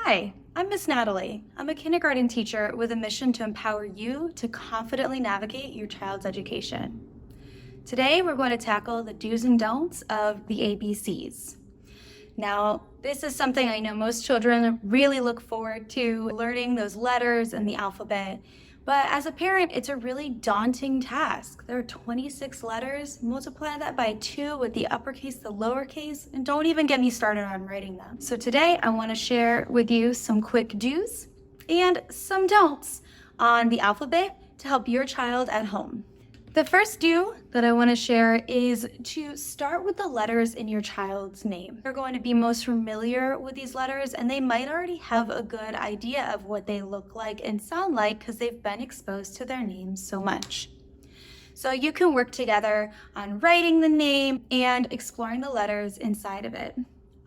Hi, I'm Miss Natalie. I'm a kindergarten teacher with a mission to empower you to confidently navigate your child's education. Today, we're going to tackle the do's and don'ts of the ABCs. Now, this is something I know most children really look forward to, learning those letters and the alphabet. But as a parent, it's a really daunting task. There are 26 letters. Multiply that by 2 with the uppercase, the lowercase, and don't even get me started on writing them. So today, I want to share with you some quick do's and some don'ts on the alphabet to help your child at home. The first do that I want to share is to start with the letters in your child's name. They're going to be most familiar with these letters, and they might already have a good idea of what they look like and sound like because they've been exposed to their names so much. So you can work together on writing the name and exploring the letters inside of it.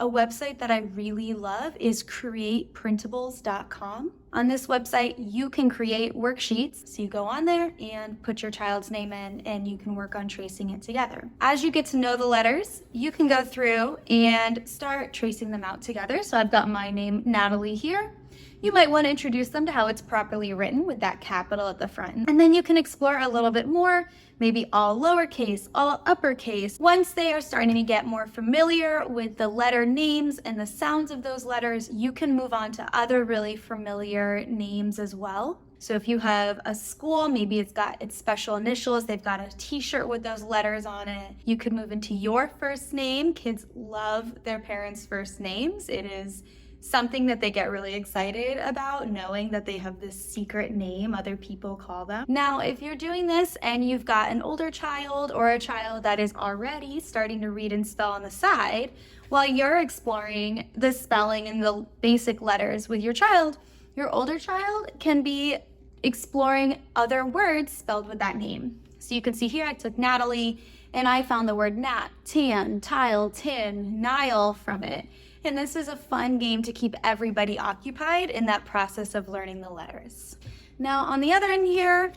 A website that I really love is createprintables.com. On this website, you can create worksheets. So you go on there and put your child's name in, and you can work on tracing it together. As you get to know the letters, you can go through and start tracing them out together. So I've got my name, Natalie, here. You might want to introduce them to how it's properly written with that capital at the front. And then you can explore a little bit more, maybe all lowercase, all uppercase. Once they are starting to get more familiar with the letter names and the sounds of those letters, you can move on to other really familiar names as well. So if you have a school, maybe it's got its special initials, they've got a t-shirt with those letters on it. You could move into your first name. Kids love their parents' first names. It is something that they get really excited about, knowing that they have this secret name other people call them. Now, if you're doing this and you've got an older child or a child that is already starting to read and spell on the side, while you're exploring the spelling and the basic letters with your child, your older child can be exploring other words spelled with that name. So you can see here I took Natalie and I found the word nat, tan, tile, tin, Nile from it. And this is a fun game to keep everybody occupied in that process of learning the letters. Now, on the other end here,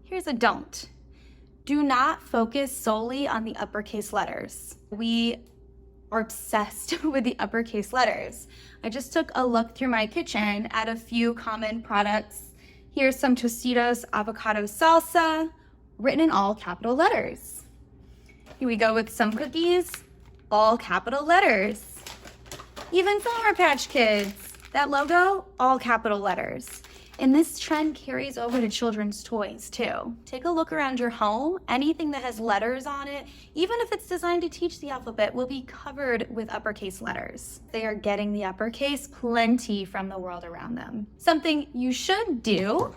here's a don't. Do not focus solely on the uppercase letters. We are obsessed with the uppercase letters. I just took a look through my kitchen at a few common products. Here's some Tostitos avocado salsa, written in all capital letters. Here we go with some cookies, all capital letters. Even Sour Patch Kids, that logo, all capital letters. And this trend carries over to children's toys too. Take a look around your home. Anything that has letters on it, even if it's designed to teach the alphabet, will be covered with uppercase letters. They are getting the uppercase plenty from the world around them. Something you should do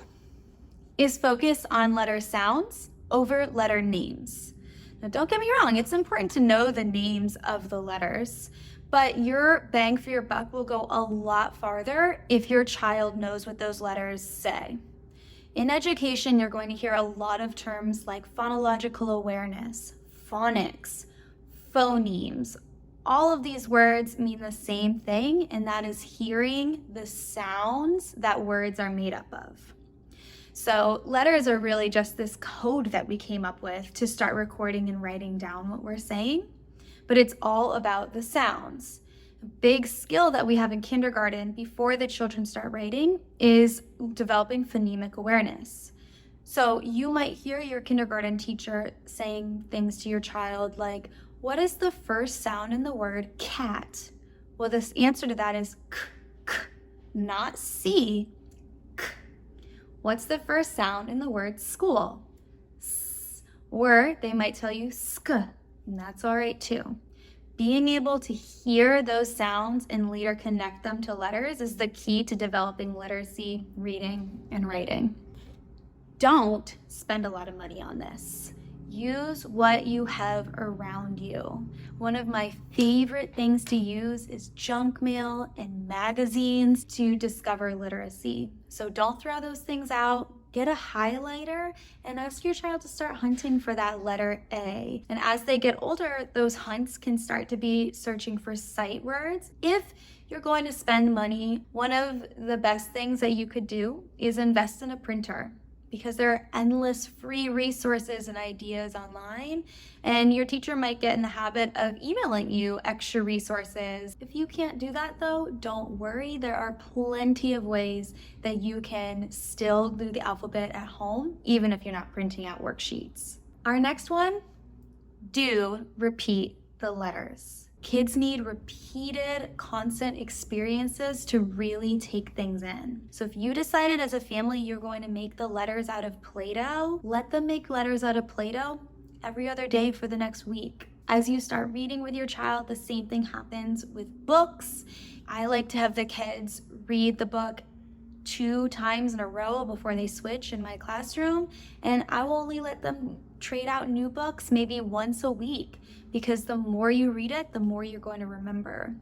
is focus on letter sounds over letter names. Now, don't get me wrong, it's important to know the names of the letters, but your bang for your buck will go a lot farther if your child knows what those letters say. In education, you're going to hear a lot of terms like phonological awareness, phonics, phonemes. All of these words mean the same thing, and that is hearing the sounds that words are made up of. So letters are really just this code that we came up with to start recording and writing down what we're saying. But it's all about the sounds. A big skill that we have in kindergarten before the children start writing is developing phonemic awareness. So you might hear your kindergarten teacher saying things to your child like, what is the first sound in the word cat? Well, this answer to that is k, k, not C, k. What's the first sound in the word school? S. Or they might tell you sk. And that's all right too. Being able to hear those sounds and later connect them to letters is the key to developing literacy, reading, and writing. Don't spend a lot of money on this. Use what you have around you. One of my favorite things to use is junk mail and magazines to discover literacy. So don't throw those things out. Get a highlighter and ask your child to start hunting for that letter A. And as they get older, those hunts can start to be searching for sight words. If you're going to spend money, one of the best things that you could do is invest in a printer. because there are endless free resources and ideas online, and your teacher might get in the habit of emailing you extra resources. If you can't do that though, don't worry. There are plenty of ways that you can still do the alphabet at home, even if you're not printing out worksheets. Our next one, do repeat the letters. Kids need repeated, constant experiences to really take things in. So if you decided as a family you're going to make the letters out of Play-Doh, let them make letters out of Play-Doh every other day for the next week. As you start reading with your child, the same thing happens with books. I like to have the kids read the book 2 times in a row before they switch in my classroom, and I will only let them trade out new books maybe once a week, because the more you read it, the more you're going to remember.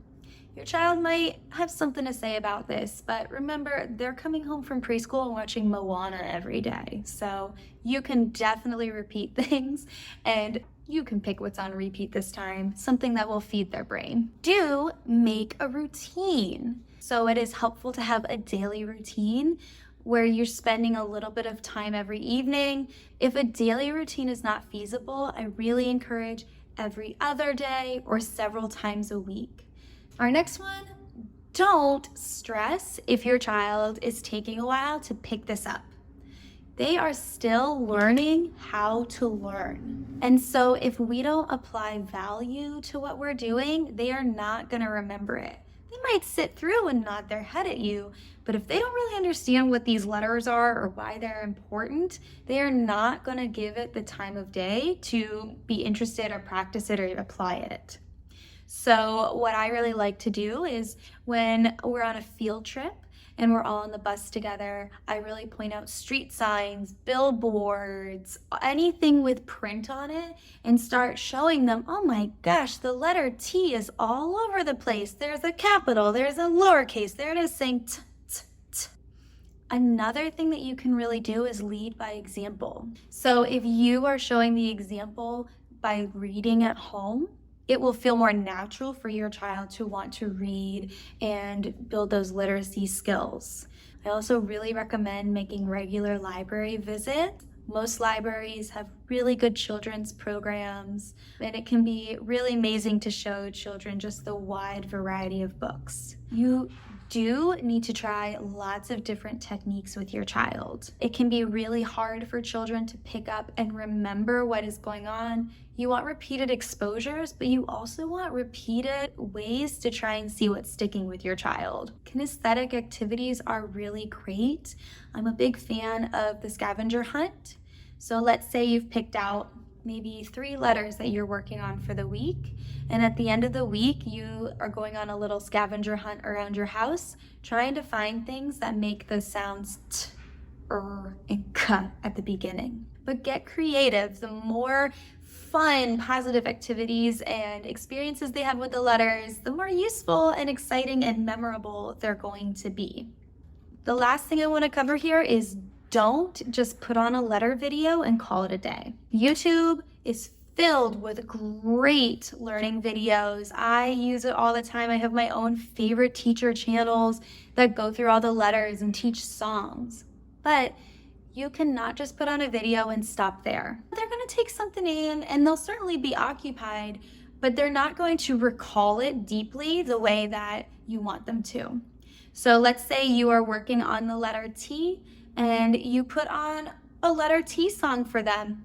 Your child might have something to say about this, but remember, they're coming home from preschool and watching Moana every day, so you can definitely repeat things, and you can pick what's on repeat this time, something that will feed their brain. Do make a routine. So it is helpful to have a daily routine where you're spending a little bit of time every evening. If a daily routine is not feasible, I really encourage every other day or several times a week. Our next one, don't stress if your child is taking a while to pick this up. They are still learning how to learn. And so if we don't apply value to what we're doing, they are not going to remember it. They might sit through and nod their head at you, but if they don't really understand what these letters are or why they're important, they are not going to give it the time of day to be interested or practice it or apply it. So what I really like to do is when we're on a field trip and we're all on the bus together, I really point out street signs, billboards, anything with print on it, and start showing them, oh my gosh, the letter T is all over the place. There's a capital, there's a lowercase, there it is saying t, t, t. Another thing that you can really do is lead by example. So if you are showing the example by reading at home, it will feel more natural for your child to want to read and build those literacy skills. I also really recommend making regular library visits. Most libraries have really good children's programs, and it can be really amazing to show children just the wide variety of books. You do need to try lots of different techniques with your child. It can be really hard for children to pick up and remember what is going on. You want repeated exposures, but you also want repeated ways to try and see what's sticking with your child. Kinesthetic activities are really great. I'm a big fan of the scavenger hunt. So let's say you've picked out maybe 3 letters that you're working on for the week, and at the end of the week you are going on a little scavenger hunt around your house, trying to find things that make the sounds t, and k at the beginning. But get creative. The more fun, positive activities and experiences they have with the letters, the more useful and exciting and memorable they're going to be. The last thing I want to cover here is don't just put on a letter video and call it a day. YouTube is filled with great learning videos. I use it all the time. I have my own favorite teacher channels that go through all the letters and teach songs. But you cannot just put on a video and stop there. They're going to take something in and they'll certainly be occupied, but they're not going to recall it deeply the way that you want them to. So let's say you are working on the letter T and you put on a letter T song for them.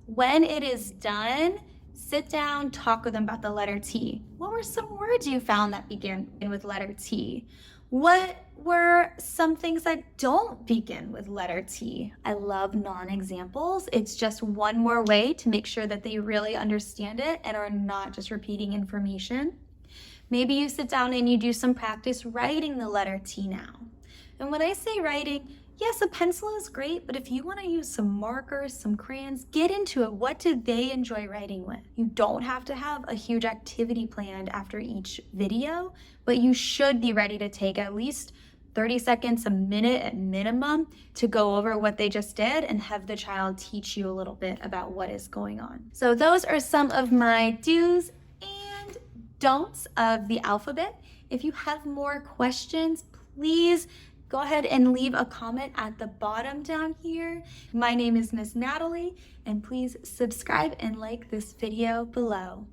When it is done, sit down, talk with them about the letter T. What were some words you found that begin with letter T? What were some things that don't begin with letter T? I love non-examples. It's just one more way to make sure that they really understand it and are not just repeating information. Maybe you sit down and you do some practice writing the letter T now. And when I say writing, yes, a pencil is great, but if you want to use some markers, some crayons, get into it. What do they enjoy writing with? You don't have to have a huge activity planned after each video, but you should be ready to take at least 30 seconds, a minute at minimum to go over what they just did and have the child teach you a little bit about what is going on. So those are some of my do's and don'ts of the alphabet. If you have more questions, please go ahead and leave a comment at the bottom down here. My name is Miss Natalie, and please subscribe and like this video below.